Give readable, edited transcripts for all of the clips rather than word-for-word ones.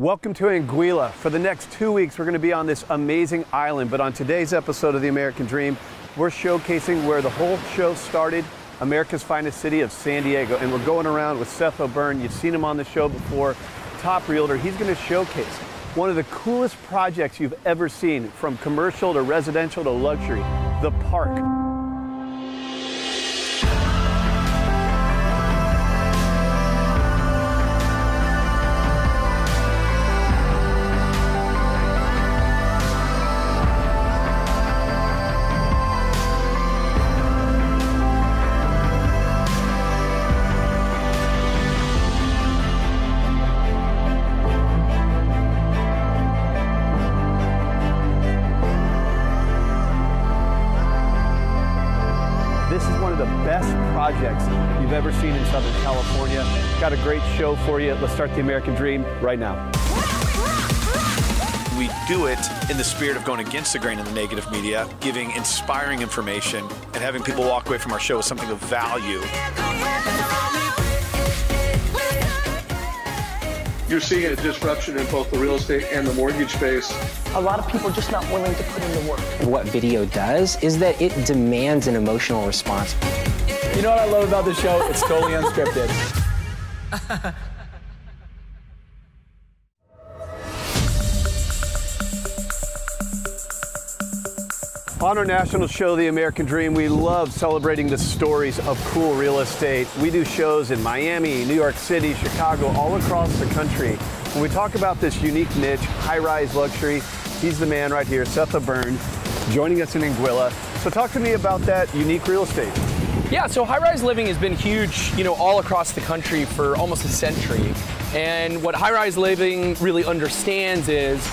Welcome to Anguilla. For the next 2 weeks, we're going to be on this amazing island. But on today's episode of The American Dream, we're showcasing where the whole show started, America's finest city of San Diego. And we're going around with Seth O'Byrne. You've seen him on the show before, top realtor. He's going to showcase one of the coolest projects you've ever seen, from commercial to residential to luxury, the park. Projects you've ever seen in Southern California. Got a great show for you. Let's start the American Dream right now. We do it in the spirit of going against the grain in the negative media, giving inspiring information, and having people walk away from our show with something of value. You're seeing a disruption in both the real estate and the mortgage space. A lot of people are just not willing to put in the work. What video does is that it demands an emotional response. You know what I love about the show? It's totally unscripted. On our national show, The American Dream, we love celebrating the stories of cool real estate. We do shows in Miami, New York City, Chicago, all across the country. When we talk about this unique niche, high-rise luxury, he's the man right here, Seth O'Byrne, joining us in Anguilla. So talk to me about that unique real estate. Yeah, so high-rise living has been huge, all across the country for almost a century. And what high-rise living really understands is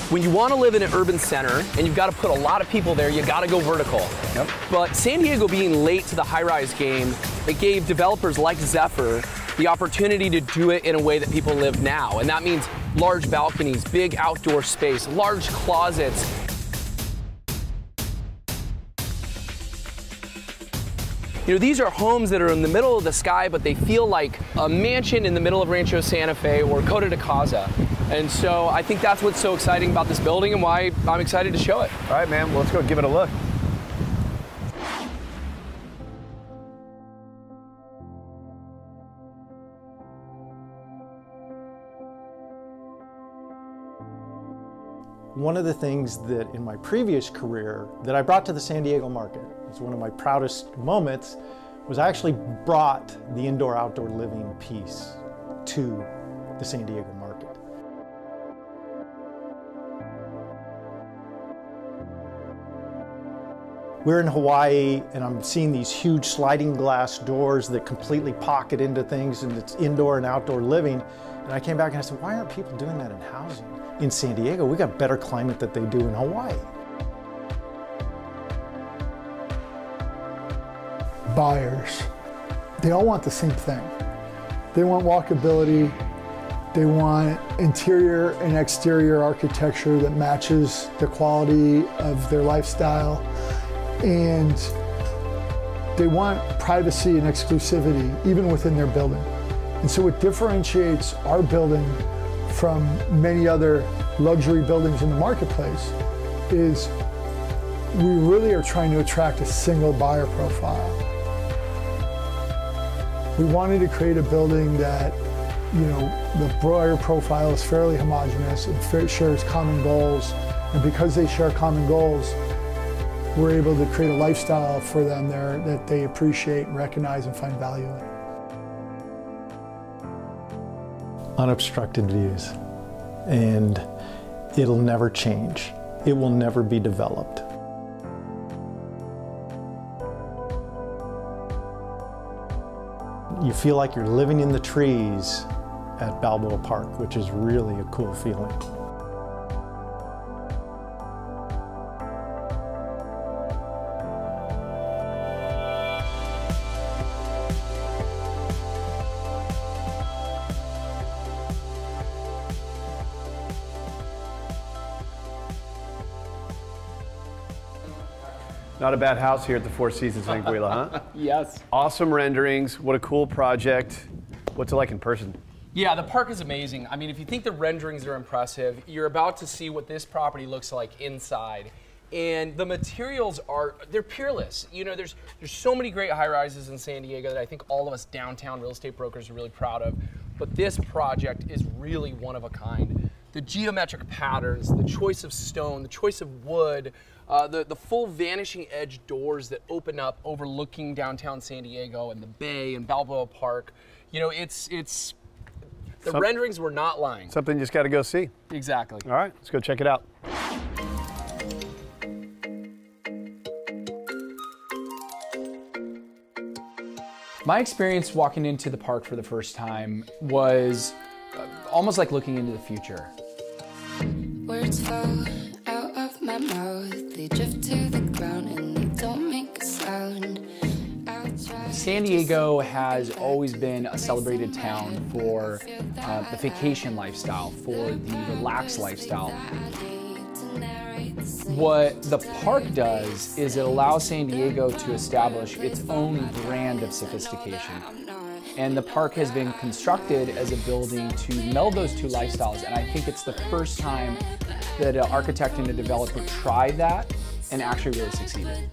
when you want to live in an urban center and you've got to put a lot of people there, you got to go vertical. Yep. But San Diego being late to the high-rise game, it gave developers like Zephyr the opportunity to do it in a way that people live now. And that means large balconies, big outdoor space, large closets. These are homes that are in the middle of the sky, but they feel like a mansion in the middle of Rancho Santa Fe or Costa de Casa. And so I think that's what's so exciting about this building and why I'm excited to show it. All right, man, well, let's go give it a look. One of the things that in my previous career that I brought to the San Diego market, it's one of my proudest moments, was I actually brought the indoor-outdoor living piece to the San Diego market. We're in Hawaii and I'm seeing these huge sliding glass doors that completely pocket into things, and it's indoor and outdoor living. And I came back and I said, why aren't people doing that in housing? In San Diego, we got better climate that they do in Hawaii. Buyers, they all want the same thing. They want walkability, they want interior and exterior architecture that matches the quality of their lifestyle, and they want privacy and exclusivity even within their building. And so what differentiates our building from many other luxury buildings in the marketplace is we really are trying to attract a single buyer profile. We wanted to create a building that, the buyer profile is fairly homogeneous, it shares common goals, and because they share common goals, we're able to create a lifestyle for them there that they appreciate and recognize and find value in. Unobstructed views, and it'll never change. It will never be developed. You feel like you're living in the trees at Balboa Park, which is really a cool feeling. Not a bad house here at the Four Seasons in Anguilla, huh? Yes. Awesome renderings. What a cool project. What's it like in person? Yeah, the park is amazing. I mean, if you think the renderings are impressive, you're about to see what this property looks like inside. And the materials they're peerless. You know, there's so many great high-rises in San Diego that I think all of us downtown real estate brokers are really proud of. But this project is really one of a kind. The geometric patterns, the choice of stone, the choice of wood, the full vanishing edge doors that open up overlooking downtown San Diego and the bay and Balboa Park. You know, the renderings were not lying. Something you just got to go see. Exactly. All right, let's go check it out. My experience walking into the park for the first time was almost like looking into the future. Words fall out of my mouth, they drift to the ground and they don't make a sound. San Diego has always been a celebrated town for the vacation lifestyle, for the relaxed lifestyle. What the park does is it allows San Diego to establish its own brand of sophistication. And the park has been constructed as a building to meld those two lifestyles. And I think it's the first time that an architect and a developer tried that and actually really succeeded.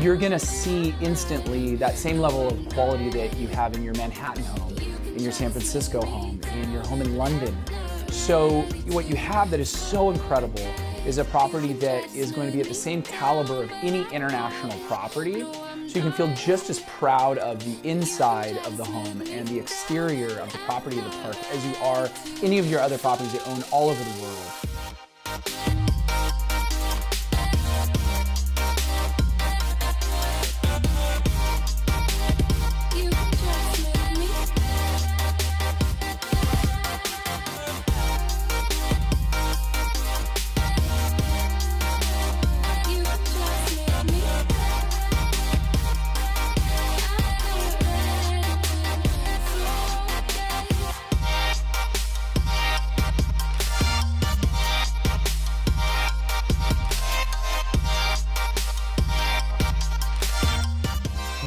You're gonna see instantly that same level of quality that you have in your Manhattan home, in your San Francisco home, in your home in London. So what you have that is so incredible is a property that is going to be at the same caliber of any international property. So you can feel just as proud of the inside of the home and the exterior of the property of the park as you are any of your other properties that own all over the world.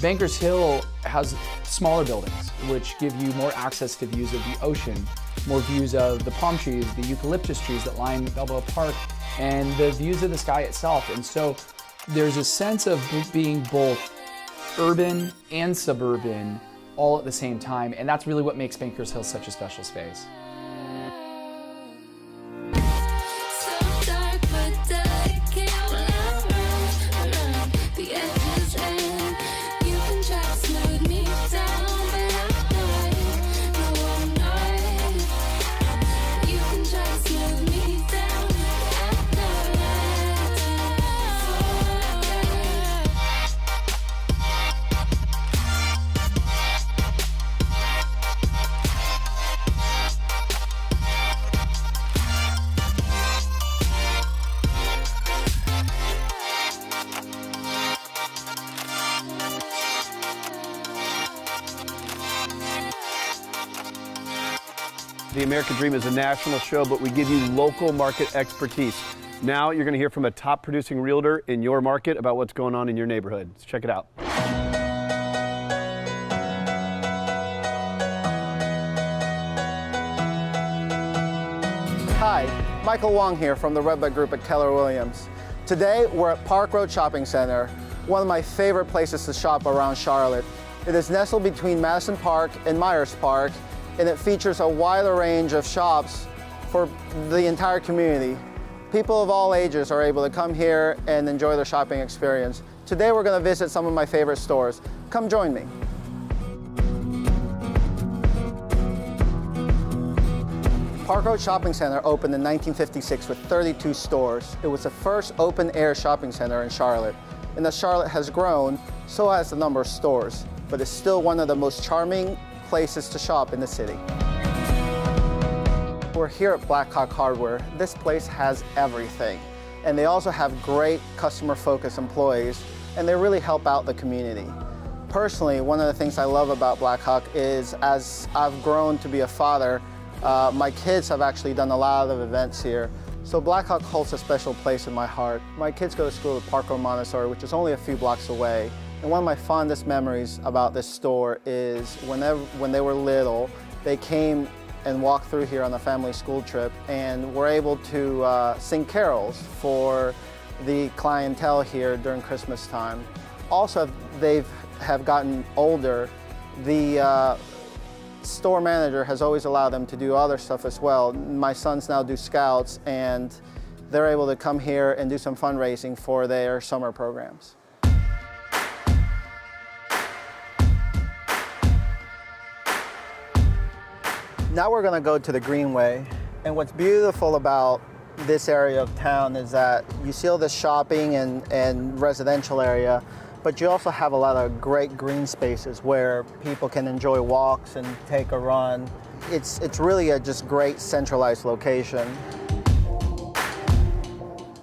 Bankers Hill has smaller buildings, which give you more access to views of the ocean, more views of the palm trees, the eucalyptus trees that line Balboa Park, and the views of the sky itself. And so there's a sense of being both urban and suburban all at the same time, and that's really what makes Bankers Hill such a special space. The American Dream is a national show, but we give you local market expertise. Now you're going to hear from a top producing realtor in your market about what's going on in your neighborhood. Let's check it out. Hi, Michael Wong here from the Redbud Group at Keller Williams. Today we're at Park Road Shopping Center, one of my favorite places to shop around Charlotte. It is nestled between Madison Park and Myers Park, and it features a wider range of shops for the entire community. People of all ages are able to come here and enjoy their shopping experience. Today we're going to visit some of my favorite stores. Come join me. Park Road Shopping Center opened in 1956 with 32 stores. It was the first open-air shopping center in Charlotte. And as Charlotte has grown, so has the number of stores, but it's still one of the most charming places to shop in the city. We're here at Blackhawk Hardware. This place has everything. And they also have great customer-focused employees, and they really help out the community. Personally, one of the things I love about Blackhawk is as I've grown to be a father, my kids have actually done a lot of events here. So Blackhawk holds a special place in my heart. My kids go to school at Park Road Montessori, which is only a few blocks away. And one of my fondest memories about this store is when they were little, they came and walked through here on a family school trip and were able to sing carols for the clientele here during Christmas time. Also, they have gotten older. The store manager has always allowed them to do other stuff as well. My sons now do scouts, and they're able to come here and do some fundraising for their summer programs. Now we're going to go to the Greenway, and what's beautiful about this area of town is that you see all this shopping and residential area, but you also have a lot of great green spaces where people can enjoy walks and take a run. It's really a just great centralized location.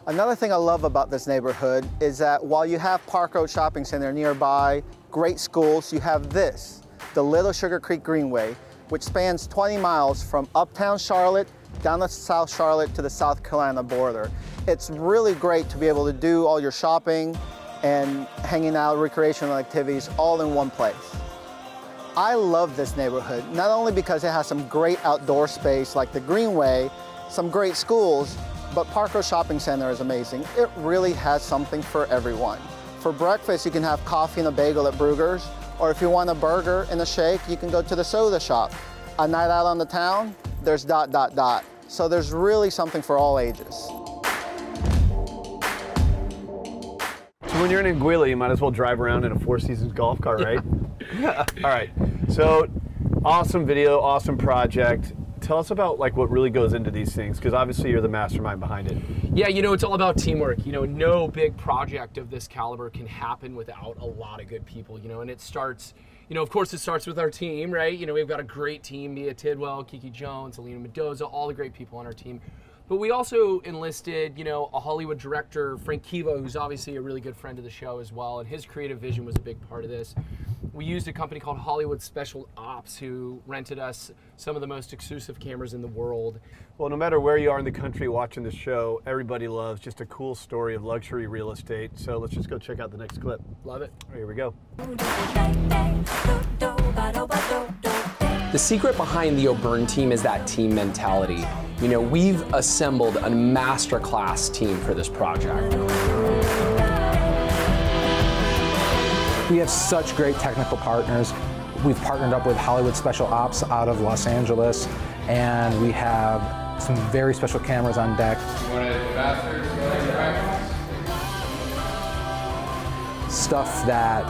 Another thing I love about this neighborhood is that while you have Park Road Shopping Center nearby, great schools, you have this, the Little Sugar Creek Greenway, which spans 20 miles from uptown Charlotte down to South Charlotte to the South Carolina border. It's really great to be able to do all your shopping and hanging out, recreational activities, all in one place. I love this neighborhood, not only because it has some great outdoor space like the Greenway, some great schools, but Park Road Shopping Center is amazing. It really has something for everyone. For breakfast, you can have coffee and a bagel at Brugger's, or if you want a burger and a shake, you can go to the soda shop. A night out on the town, there's ... So there's really something for all ages. So when you're in Anguilla, you might as well drive around in a Four Seasons golf cart, right? Yeah. All right. So awesome video, awesome project. Tell us about like what really goes into these things, because obviously you're the mastermind behind it. Yeah, you know, it's all about teamwork. You know, no big project of this caliber can happen without a lot of good people, you know, and it starts, you know, of course it starts with our team, right? You know, we've got a great team, Mia Tidwell, Kiki Jones, Alina Mendoza, all the great people on our team. But we also enlisted, you know, a Hollywood director, Frank Kiva, who's obviously a really good friend of the show as well, and his creative vision was a big part of this. We used a company called Hollywood Special Ops, who rented us some of the most exclusive cameras in the world. Well, no matter where you are in the country watching the show, everybody loves just a cool story of luxury real estate. So let's just go check out the next clip. Love it. Right, here we go. The secret behind the O'Byrne team is that team mentality. You know, we've assembled a masterclass team for this project. We have such great technical partners. We've partnered up with Hollywood Special Ops out of Los Angeles, and we have some very special cameras on deck. Stuff that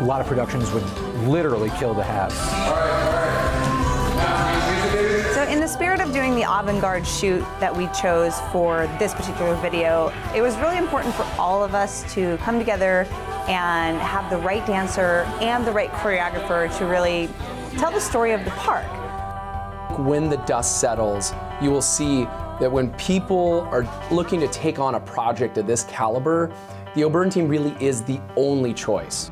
a lot of productions would literally kill to have. So in the spirit of doing the avant-garde shoot that we chose for this particular video, it was really important for all of us to come together and have the right dancer and the right choreographer to really tell the story of the park. When the dust settles, you will see that when people are looking to take on a project of this caliber, the O'Byrne team really is the only choice.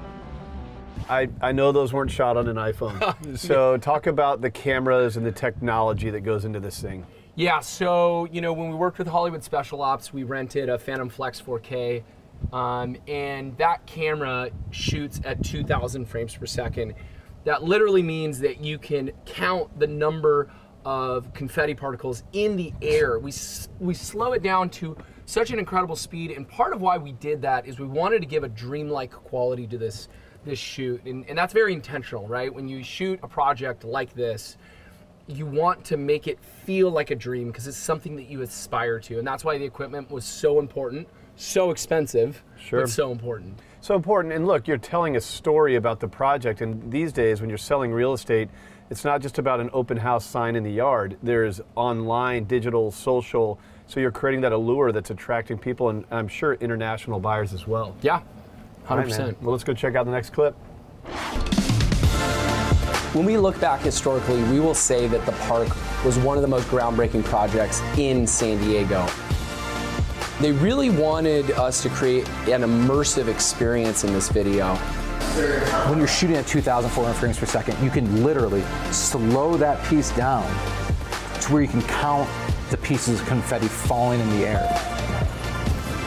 I know those weren't shot on an iPhone. So talk about the cameras and the technology that goes into this thing. Yeah, so, you know, when we worked with Hollywood Special Ops, we rented a Phantom Flex 4K, and that camera shoots at 2,000 frames per second. That literally means that you can count the number of confetti particles in the air. We slow it down to such an incredible speed, and part of why we did that is we wanted to give a dreamlike quality to this shoot, and that's very intentional, right? When you shoot a project like this, you want to make it feel like a dream because it's something that you aspire to, and that's why the equipment was so important, so expensive, but so important. So important, and look, you're telling a story about the project, and these days when you're selling real estate, it's not just about an open house sign in the yard. There's online, digital, social, so you're creating that allure that's attracting people, and I'm sure international buyers as well. Yeah. 100%. Right, well, let's go check out the next clip. When we look back historically, we will say that the park was one of the most groundbreaking projects in San Diego. They really wanted us to create an immersive experience in this video. When you're shooting at 2,400 frames per second, you can literally slow that piece down to where you can count the pieces of confetti falling in the air.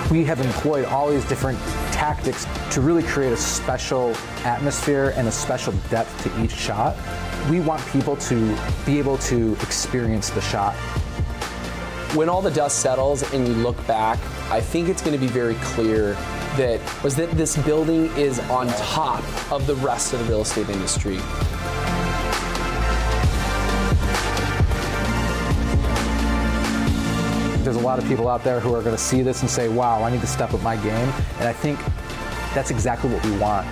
We have employed all these different tactics to really create a special atmosphere and a special depth to each shot. We want people to be able to experience the shot. When all the dust settles and you look back, I think it's going to be very clear that this building is on top of the rest of the real estate industry. There's a lot of people out there who are going to see this and say, wow, I need to step up my game. And I think that's exactly what we want.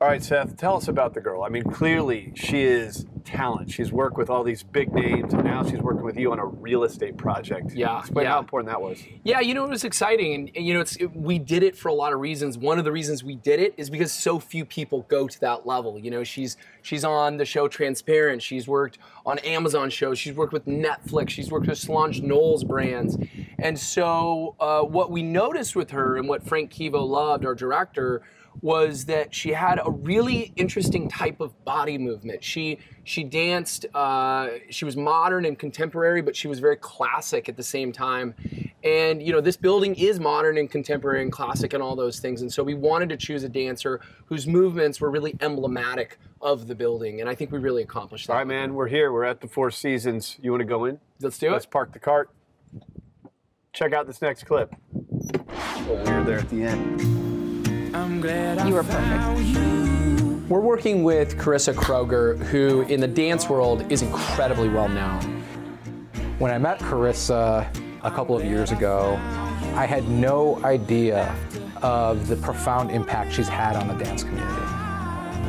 All right, Seth, tell us about the girl. I mean, clearly she is talent. She's worked with all these big names, and now she's working with you on a real estate project. Yeah. Explain how important that was. Yeah, you know, it was exciting. And you know, we did it for a lot of reasons. One of the reasons we did it is because so few people go to that level. You know, she's on the show Transparent. She's worked on Amazon shows. She's worked with Netflix. She's worked with Solange Knowles brands. And so what we noticed with her and what Frank Kevo loved, our director, was that she had a really interesting type of body movement. She danced, she was modern and contemporary, but she was very classic at the same time. And you know, this building is modern and contemporary and classic and all those things. And so we wanted to choose a dancer whose movements were really emblematic of the building. And I think we really accomplished that. All right, man, we're here. We're at the Four Seasons. You want to go in? Let's do it. Let's park the cart. Check out this next clip. Oh, we're there at the end. You were perfect. We're working with Charissa Kroeger, who in the dance world is incredibly well known. When I met Charissa a couple of years ago, I had no idea of the profound impact she's had on the dance community.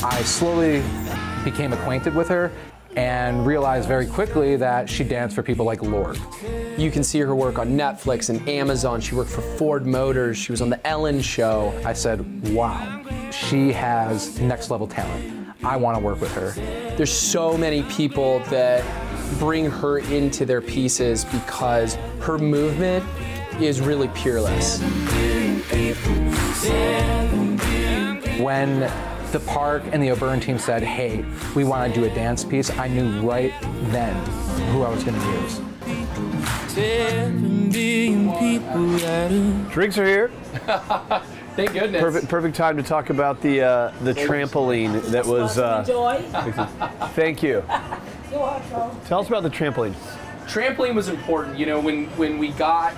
I slowly became acquainted with her and realized very quickly that she danced for people like Lorde. You can see her work on Netflix and Amazon. She worked for Ford Motors. She was on the Ellen Show. I said, wow, she has next level talent. I want to work with her. There's so many people that bring her into their pieces because her movement is really peerless. When the Park and the O'Byrne team said, hey, we want to do a dance piece, I knew right then who I was going to use. Drinks are here. Thank goodness. Perfect time to talk about the trampoline that was. Thank you. You're welcome. Tell us about the trampoline. Trampoline was important. You know, when we got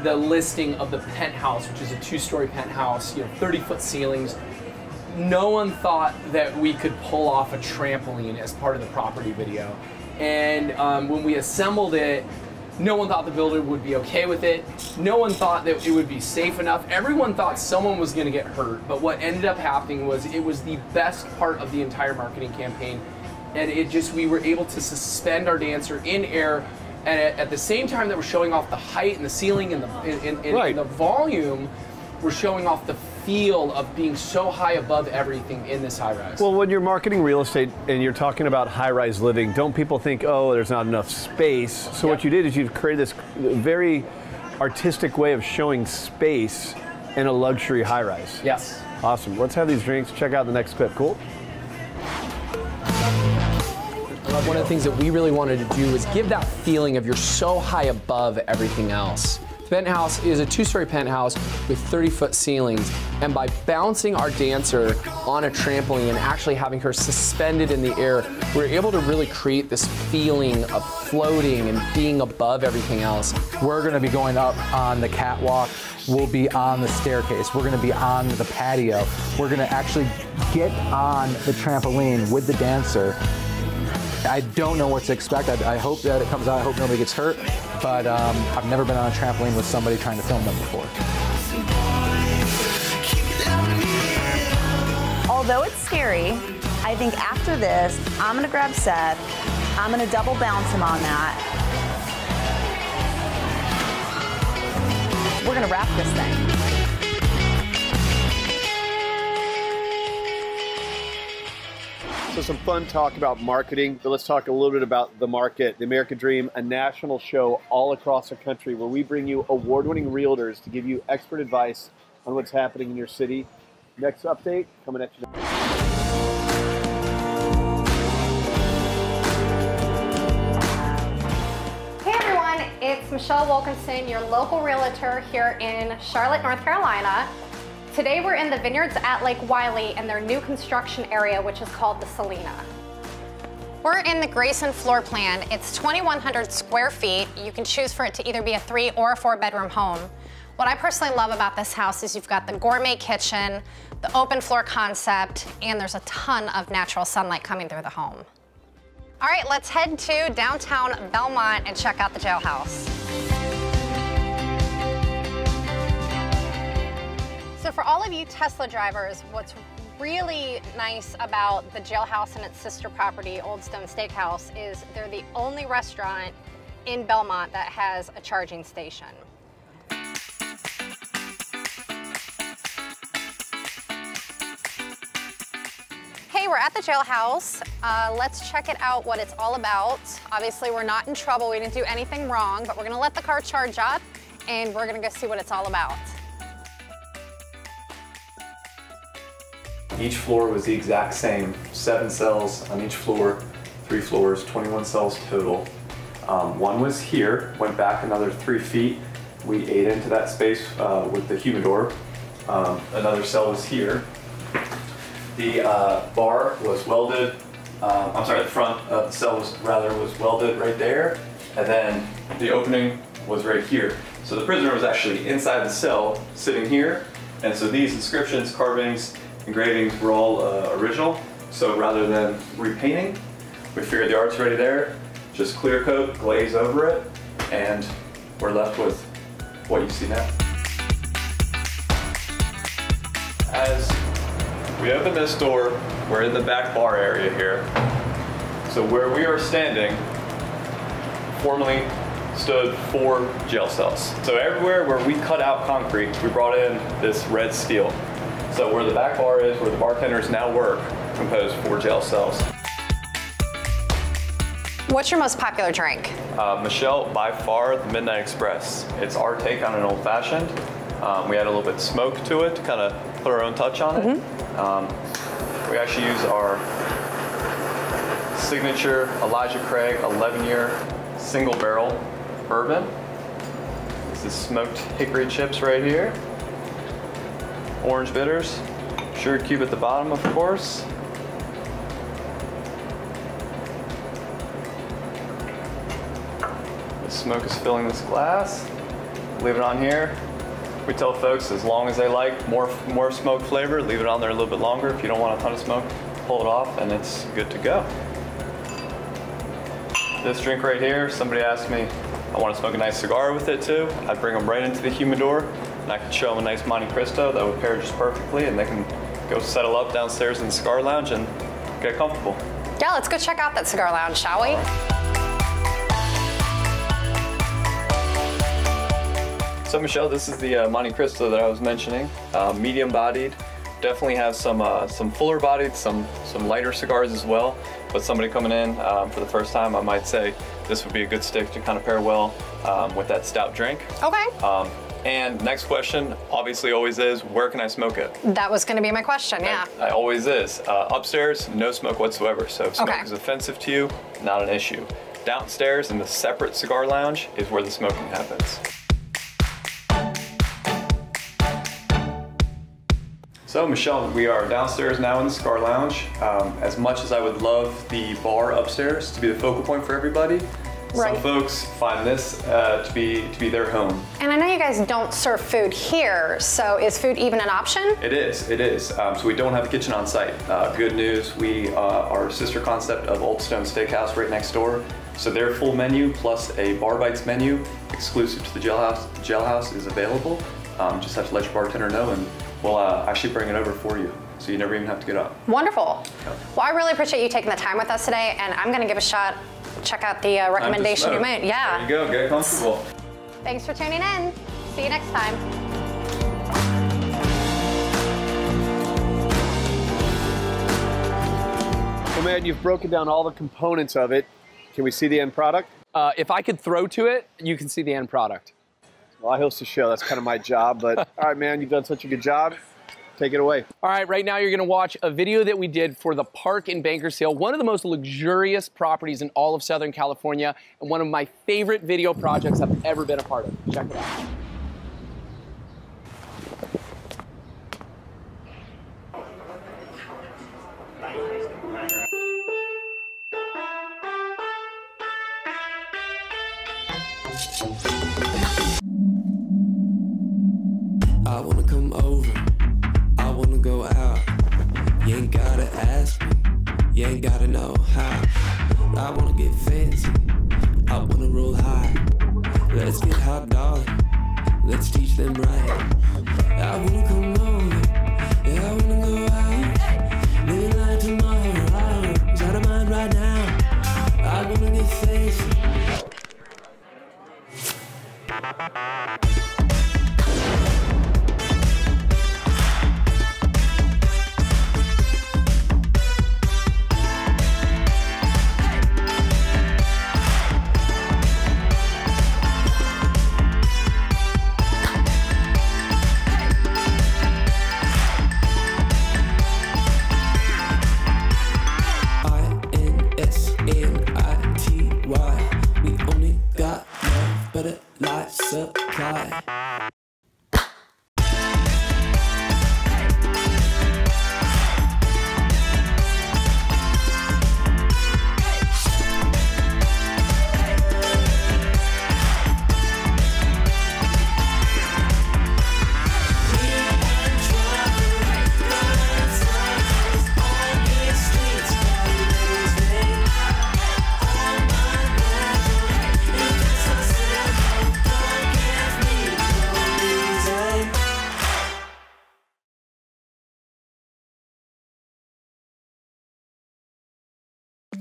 the listing of the penthouse, which is a 2-story penthouse, you know, 30-foot ceilings, no one thought that we could pull off a trampoline as part of the property video. And when we assembled it, no one thought the builder would be okay with it. No one thought that it would be safe enough. Everyone thought someone was going to get hurt. But what ended up happening was it was the best part of the entire marketing campaign. And we were able to suspend our dancer in air. And at the same time that we're showing off the height and the ceiling and the volume, we're showing off the feel of being so high above everything in this high-rise. Well, when you're marketing real estate and you're talking about high-rise living, don't people think, oh, there's not enough space? So what you did is you've created this very artistic way of showing space in a luxury high-rise. Yes. Awesome. Let's have these drinks. Check out the next clip. Cool? One of the things that we really wanted to do was give that feeling of you're so high above everything else. The penthouse is a 2-story penthouse with 30-foot ceilings, and by bouncing our dancer on a trampoline and actually having her suspended in the air, we're able to really create this feeling of floating and being above everything else. We're going to be going up on the catwalk. We'll be on the staircase. We're going to be on the patio. We're going to actually get on the trampoline with the dancer. I don't know what to expect. I hope that it comes out. I hope nobody gets hurt. But I've never been on a trampoline with somebody trying to film them before. Although it's scary, I think after this, I'm going to grab Seth. I'm going to double bounce him on that. We're going to wrap this thing. So some fun talk about marketing, but let's talk a little bit about the market. The American Dream, a national show all across the country where we bring you award-winning realtors to give you expert advice on what's happening in your city. Next update coming at you now. it's Michelle Wilkinson, your local realtor here in Charlotte, North Carolina. Today we're in the vineyards at Lake Wylie in their new construction area, which is called the Salina. We're in the Grayson floor plan. It's 2,100 square feet. You can choose for it to either be a 3 or a 4 bedroom home. What I personally love about this house is you've got the gourmet kitchen, the open floor concept, and there's a ton of natural sunlight coming through the home. All right, let's head to downtown Belmont and check out the jailhouse. So for all of you Tesla drivers, what's really nice about the jailhouse and its sister property, Old Stone Steakhouse, is they're the only restaurant in Belmont that has a charging station. Hey, we're at the jailhouse. Let's check it out, what it's all about. Obviously, we're not in trouble. We didn't do anything wrong, but we're gonna let the car charge up and we're gonna go see what it's all about. Each floor was the exact same, 7 cells on each floor, 3 floors, 21 cells total. One was here, went back another 3 feet. We ate into that space with the humidor. Another cell was here. The bar was welded, the front of the cell was welded right there, and then the opening was right here. So the prisoner was actually inside the cell, sitting here, and so these inscriptions, carvings, engravings were all original. So rather than repainting, we figured the art's already there, just clear coat, glaze over it, and we're left with what you see now. As we open this door, we're in the back bar area here. So where we are standing formerly stood 4 jail cells. So everywhere where we cut out concrete, we brought in this red steel. So where the back bar is, where the bartenders now work, composed 4 jail cells. What's your most popular drink? Michelle, by far, the Midnight Express. It's our take on an old fashioned. We add a little bit of smoke to it to kind of put our own touch on it. We actually use our signature Elijah Craig 11-year single barrel bourbon. This is smoked hickory chips right here. Orange bitters, sugar cube at the bottom, of course. The smoke is filling this glass. Leave it on here. We tell folks as long as they like more smoke flavor, leave it on there a little bit longer. If you don't want a ton of smoke, pull it off and it's good to go. This drink right here, somebody asked me, I want to smoke a nice cigar with it too. I'd bring them right into the humidor and I could show them a nice Monte Cristo that would pair just perfectly, and they can go settle up downstairs in the cigar lounge and get comfortable. Yeah, let's go check out that cigar lounge, shall we? So Michelle, this is the Monte Cristo that I was mentioning. Medium bodied, definitely has some fuller bodied, some lighter cigars as well. But somebody coming in for the first time, I might say this would be a good stick to kind of pair well with that stout drink. Okay. And next question, obviously always is, where can I smoke it? That was gonna be my question, yeah. I always is. Upstairs, no smoke whatsoever. So if smoke is offensive to you, not an issue. Downstairs in the separate cigar lounge is where the smoking happens. So Michelle, we are downstairs now in the cigar lounge. As much as I would love the bar upstairs to be the focal point for everybody, some folks find this to be their home. And I know you guys don't serve food here, so is food even an option? It is, it is. So we don't have a kitchen on site. Good news, we are a sister concept of Old Stone Steakhouse right next door. So their full menu plus a Bar Bites menu exclusive to the jailhouse is available. Just have to let your bartender know and we'll actually bring it over for you, so you never even have to get up. Wonderful. Yeah. Well, I really appreciate you taking the time with us today, and I'm going to give a shot, check out the recommendation you made. Yeah. There you go, get comfortable. Thanks for tuning in. See you next time. So man, you've broken down all the components of it. Can we see the end product? If I could throw to it, you can see the end product. Well, I host a show. That's kind of my job. But all right, man, you've done such a good job. Take it away. All right, right now you're gonna watch a video that we did for the park in Bakersfield, one of the most luxurious properties in all of Southern California, and one of my favorite video projects I've ever been a part of. Check it out. I wanna come over, I wanna go out. You ain't gotta ask me, you ain't gotta know how. I wanna get fancy, I wanna roll high. Let's get hot, darling, let's teach them right. I wanna come over, yeah, I wanna go out. Living like tomorrow, it's out of mind right now. I wanna get fancy. Supply.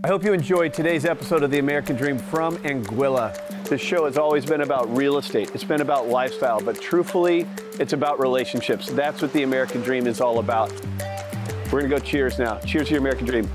I hope you enjoyed today's episode of The American Dream from Anguilla. This show has always been about real estate. It's been about lifestyle, but truthfully, it's about relationships. That's what The American Dream is all about. We're gonna go cheers now. Cheers to your American Dream.